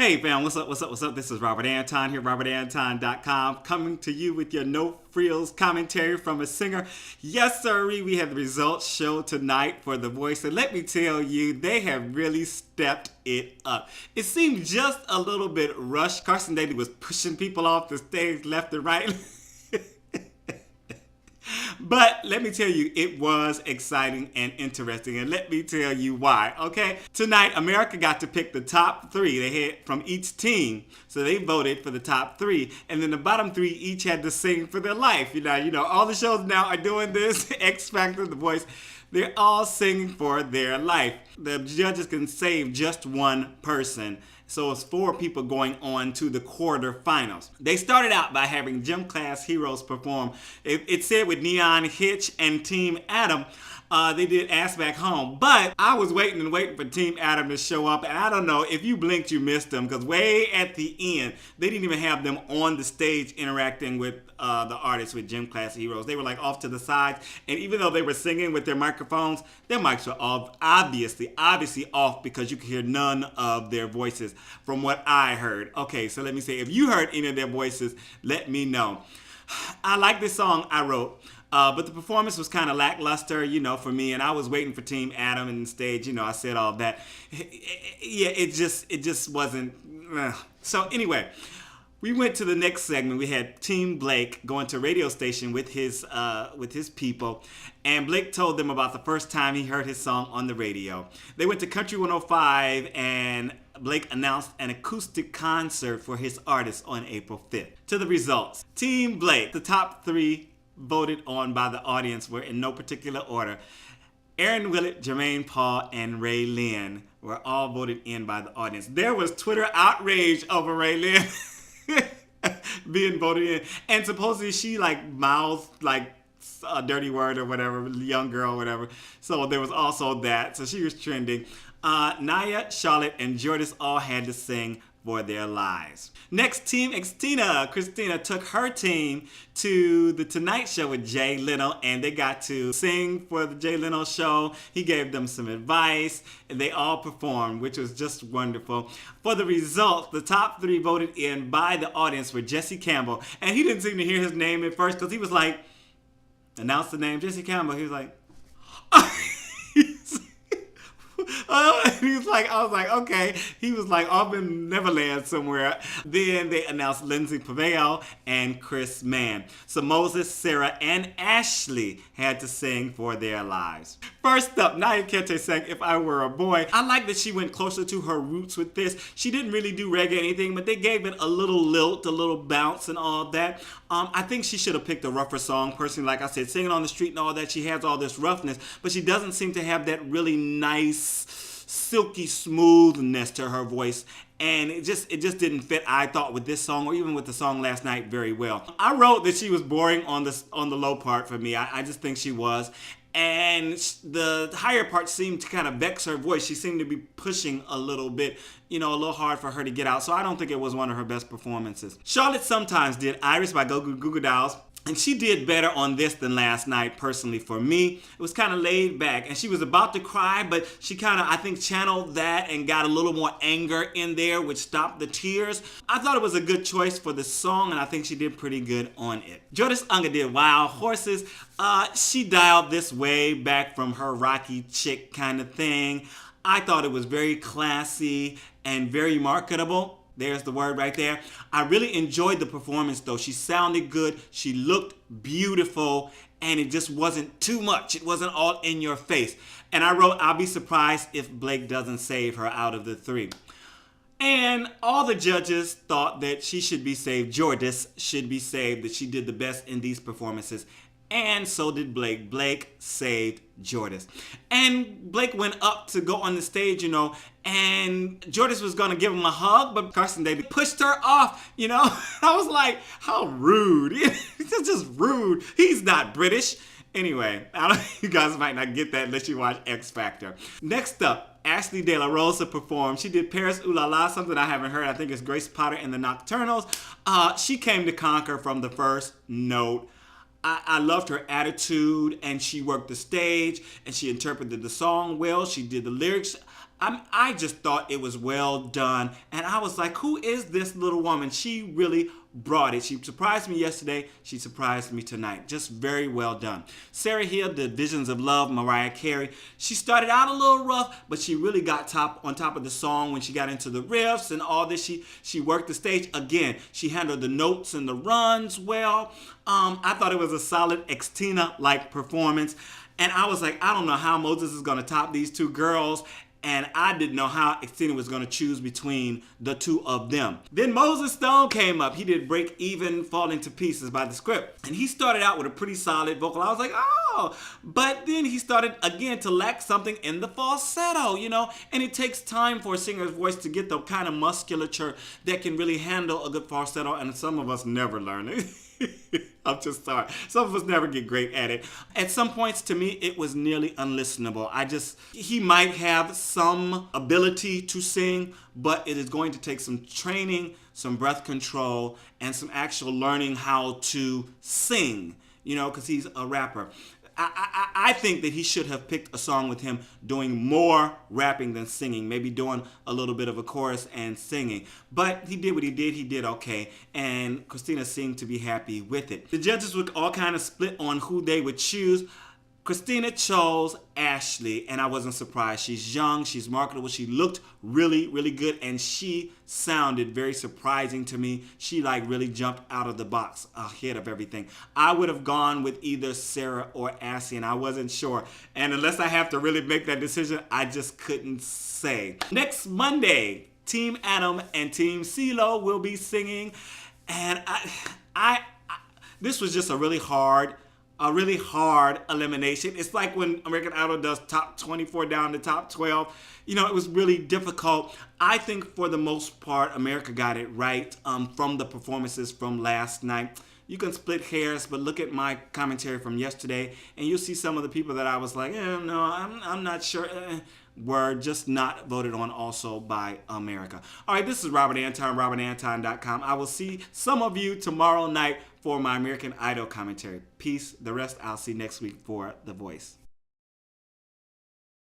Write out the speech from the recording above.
Hey fam, what's up, what's up, what's up? This is Robert Anton here, robertanton.com, coming to you with your no frills commentary from a singer. Yes sirree, we have the results show tonight for The Voice, and let me tell you, they have really stepped it up. It seemed just a little bit rushed. Carson Daly was pushing people off the stage left and right. But let me tell you, it was exciting and interesting, and let me tell you why, okay? Tonight, America got to pick the top three. They had from each team, so they voted for the top three, and then the bottom three each had to sing for their life. You know, all the shows now are doing this, X Factor, The Voice. They're all singing for their life. The judges can save just one person. So it's 4 people going on to the quarterfinals. They started out by having gym class heroes perform. It said with Neon, Hitch, and Team Adam, they did Ass Back Home. But I was waiting for Team Adam to show up. And I don't know, if you blinked, you missed them. Because way at the end, they didn't even have them on the stage interacting with the artists with gym class heroes. They were like off to the sides. And even though they were singing with their microphones, their mics were obviously off because you could hear none of their voices from what I heard. Okay, so let me say, if you heard any of their voices, let me know. I like this song I wrote. But the performance was kind of lackluster, for me, and I was waiting for Team Adam on the stage. I said all that. Yeah, it just wasn't. So anyway, we went to the next segment. We had Team Blake going to a radio station with his people, and Blake told them about the first time he heard his song on the radio. They went to Country 105, and Blake announced an acoustic concert for his artists on April 5th. To the results. Team Blake, the top 3 voted on by the audience were in no particular order. Erin Willett, Jermaine Paul, and RaeLynn were all voted in by the audience. There was Twitter outrage over RaeLynn being voted in. And supposedly she mouthed a dirty word or whatever, young girl, whatever. So there was also that. So she was trending. Naia, Charlotte, and Jordis all had to sing for their lives. Next, TeamXtina took her team to the Tonight Show with Jay Leno, and they got to sing for the Jay Leno show. He gave them some advice, and they all performed, which was just wonderful. For the results, the top 3 voted in by the audience were Jessie Campbell, and he didn't seem to hear his name at first because he was like, announce the name, Jessie Campbell. He was like, he was like, I was like, okay. He was like off in Neverland somewhere. Then they announced Linsey Pavao and Mann. So Moses, Sera, and Ashley had to sing for their lives. First up, Naia Kete sang If I Were a Boy. I like that she went closer to her roots with this. She didn't really do reggae or anything, but they gave it a little lilt, a little bounce and all that. I think she should have picked a rougher song. Personally, like I said, singing on the street and all that, she has all this roughness, but she doesn't seem to have that really nice, silky smoothness to her voice, and it just didn't fit, I thought, with this song or even with the song last night very well. I wrote that she was boring on the low part for me. I just think she was. And the higher part seemed to kind of vex her voice. She seemed to be pushing a little bit, a little hard for her to get out. So I don't think it was one of her best performances. Charlotte sometimes did Iris by Goo Goo Dolls. And she did better on this than last night, personally, for me. It was kind of laid back. And she was about to cry, but she kind of, I think, channeled that and got a little more anger in there, which stopped the tears. I thought it was a good choice for the song, and I think she did pretty good on it. Jordis Unga did Wild Horses. She dialed this way back from her Rocky chick kind of thing. I thought it was very classy and very marketable. There's the word right there. I really enjoyed the performance though. She sounded good. She looked beautiful, and it just wasn't too much. It wasn't all in your face. And I wrote, I'll be surprised if Blake doesn't save her out of the 3. And all the judges thought that she should be saved. Jordis should be saved, that she did the best in these performances. And so did Blake. Blake saved Jordis. And Blake went up to go on the stage, and Jordis was going to give him a hug, but Carson Daly pushed her off, I was like, how rude. It's just rude. He's not British. Anyway, you guys might not get that unless you watch X Factor. Next up, Ashley De La Rosa performed. She did Paris Ooh La La, something I haven't heard. I think it's Grace Potter and the Nocturnals. She came to conquer from the first note. I loved her attitude, and she worked the stage, and she interpreted the song well. She did the lyrics. I just thought it was well done. And I was like, who is this little woman? She really brought it. She surprised me yesterday. She surprised me tonight. Just very well done. Sera Hill did Visions of Love, Mariah Carey. She started out a little rough, but she really got on top of the song when she got into the riffs and all this. She worked the stage. Again, she handled the notes and the runs well. I thought it was a solid TeamXtina-like performance. And I was like, I don't know how Moses is going to top these two girls. And I didn't know how TeamXtina was going to choose between the two of them. Then Moses Stone came up. He did Break Even, Falling to Pieces by the Script. And he started out with a pretty solid vocal. I was like, oh. But then he started, again, to lack something in the falsetto, you know. And it takes time for a singer's voice to get the kind of musculature that can really handle a good falsetto. And some of us never learn it. I'm just sorry. Some of us never get great at it. At some points, to me, it was nearly unlistenable. He might have some ability to sing, but it is going to take some training, some breath control, and some actual learning how to sing, you know, because he's a rapper. I think that he should have picked a song with him doing more rapping than singing, maybe doing a little bit of a chorus and singing. But he did what he did. He did okay, and Christina seemed to be happy with it. The judges were all kind of split on who they would choose. Christina chose Ashley, and I wasn't surprised. She's young, she's marketable, she looked really, really good, and she sounded very surprising to me. She like really jumped out of the box ahead of everything. I would have gone with either Sera or Ashley, and I wasn't sure. And unless I have to really make that decision, I just couldn't say. Next Monday, Team Adam and Team CeeLo will be singing, and this was just a really hard elimination. It's like when American Idol does top 24 down to top 12. You know, it was really difficult. I think for the most part, America got it right from the performances from last night. You can split hairs, but look at my commentary from yesterday, and you'll see some of the people that I was like, no, I'm not sure, were just not voted on also by America. All right, this is Robert Anton, robertanton.com. I will see some of you tomorrow night for my American Idol commentary. Peace. The rest I'll see next week for The Voice.